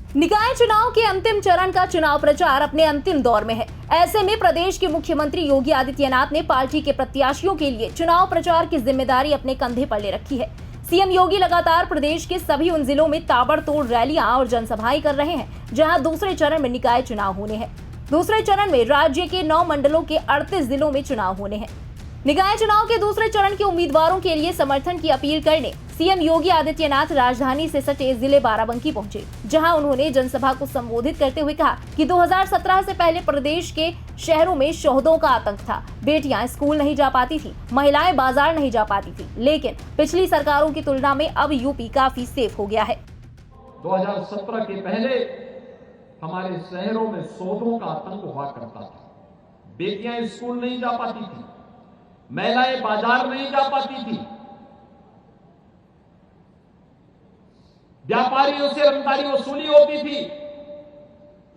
निकाय चुनाव के अंतिम चरण का चुनाव प्रचार अपने अंतिम दौर में है। ऐसे में प्रदेश के मुख्यमंत्री योगी आदित्यनाथ ने पार्टी के प्रत्याशियों के लिए चुनाव प्रचार की जिम्मेदारी अपने कंधे पर ले रखी है। सीएम योगी लगातार प्रदेश के सभी उन जिलों में ताबड़तोड़ रैलियां और जनसभाएं कर रहे हैं जहां दूसरे चरण में निकाय चुनाव होने हैं। दूसरे चरण में राज्य के 9 मंडलों के 38 जिलों में चुनाव होने हैं। निकाय चुनाव के दूसरे चरण के उम्मीदवारों के लिए समर्थन की अपील करने सीएम योगी आदित्यनाथ राजधानी से सटे जिले बाराबंकी पहुंचे, जहां उन्होंने जनसभा को संबोधित करते हुए कहा कि 2017 से पहले प्रदेश के शहरों में शोहदों का आतंक था। बेटियां स्कूल नहीं जा पाती थी, महिलाएं बाजार नहीं जा पाती थी, लेकिन पिछली सरकारों की तुलना में अब यूपी काफी सेफ हो गया है। 2017 के पहले हमारे शहरों में शोहदों का आतंक हुआ करता था। बेटियां स्कूल नहीं जा पाती थी, महिलाएं बाजार नहीं जा पाती थी, व्यापारियों से रंगदारी वसूली होती थी।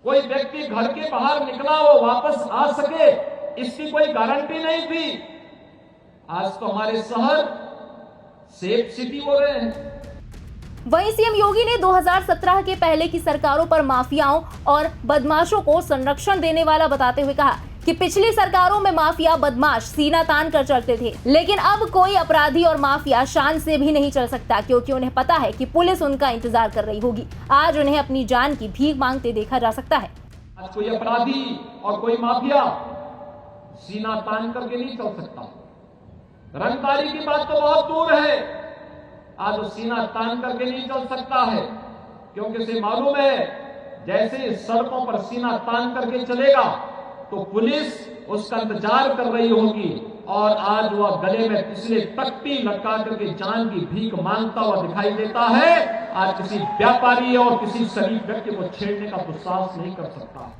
कोई व्यक्ति घर के बाहर निकला वो वापस आ सके इसकी कोई गारंटी नहीं थी। आज तो हमारे शहर सेफ सिटी हो रहे हैं। वहीं सीएम योगी ने 2017 के पहले की सरकारों पर माफियाओं और बदमाशों को संरक्षण देने वाला बताते हुए कहा कि पिछली सरकारों में माफिया बदमाश सीना तान कर चलते थे, लेकिन अब कोई अपराधी और माफिया शान से भी नहीं चल सकता, क्योंकि उन्हें पता है कि पुलिस उनका इंतजार कर रही होगी। आज उन्हें अपनी जान की भीख मांगते देखा जा सकता है। आज कोई अपराधी और कोई माफिया सीना तान करके नहीं चल सकता। रंगदारी की बात तो बहुत दूर है, आज वो सीना तान करके नहीं चल सकता है, क्योंकि उसे मालूम है जैसे सड़कों पर सीना तान करके चलेगा तो पुलिस उसका इंतजार कर रही होगी। और आज वह गले में पिछले तख्ती लटका करके जान की भीख मांगता हुआ दिखाई देता है। आज किसी व्यापारी और किसी शरीफ व्यक्ति को छेड़ने का दुस्साहस नहीं कर सकता।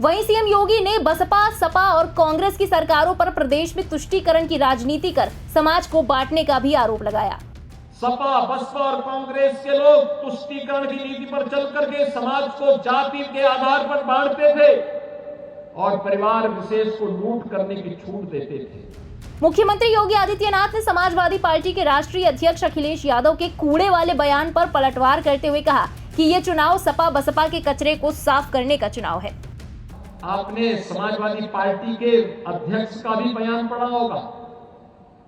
वहीं सीएम योगी ने बसपा, सपा और कांग्रेस की सरकारों पर प्रदेश में तुष्टीकरण की राजनीति कर समाज को बांटने का भी आरोप लगाया। सपा, बसपा और कांग्रेस के लोग तुष्टीकरण की नीति पर चल करके समाज को जाति के आधार पर बांटते थे और परिवार विशेष को लूट करने की छूट देते थे। मुख्यमंत्री योगी आदित्यनाथ ने समाजवादी पार्टी के राष्ट्रीय अध्यक्ष अखिलेश यादव के कूड़े वाले बयान पर पलटवार करते हुए कहा कि ये चुनाव सपा बसपा के कचरे को साफ करने का चुनाव है। आपने समाजवादी पार्टी के अध्यक्ष का भी बयान पढ़ा होगा।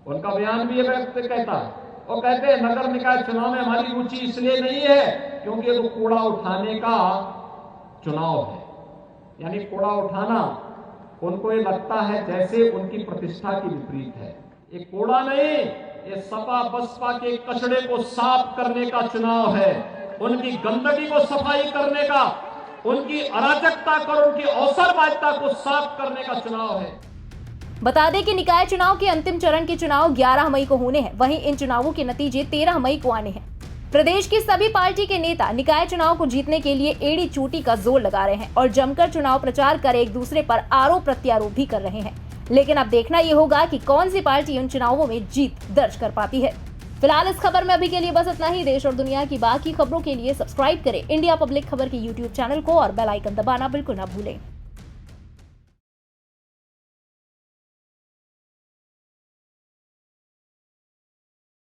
उनका बयान भी ये कहता है, वो कहते हैं नगर निकाय चुनाव में हमारी रुचि इसलिए नहीं है क्योंकि वो कूड़ा उठाने का चुनाव है। यानी कूड़ा उठाना उनको ये लगता है जैसे उनकी प्रतिष्ठा की विपरीत है। ये कूड़ा नहीं, ये सपा बसपा के कचड़े को साफ करने का चुनाव है। उनकी गंदगी को सफाई करने का, उनकी अराजकता और उनकी अवसरवादिता को साफ करने का चुनाव है। बता दें कि निकाय चुनाव के अंतिम चरण के चुनाव 11 मई को होने हैं। वहीं इन चुनावों के नतीजे 13 मई को आने हैं। प्रदेश की सभी पार्टी के नेता निकाय चुनाव को जीतने के लिए एड़ी चोटी का जोर लगा रहे हैं और जमकर चुनाव प्रचार कर एक दूसरे पर आरोप प्रत्यारोप भी कर रहे हैं। लेकिन अब देखना ये होगा कि कौन सी पार्टी उन चुनावों में जीत दर्ज कर पाती है। फिलहाल इस खबर में अभी के लिए बस इतना ही। देश और दुनिया की बाकी खबरों के लिए सब्सक्राइब करें इंडिया पब्लिक खबर के YouTube चैनल को और बेल आइकन दबाना बिल्कुल न भूलें।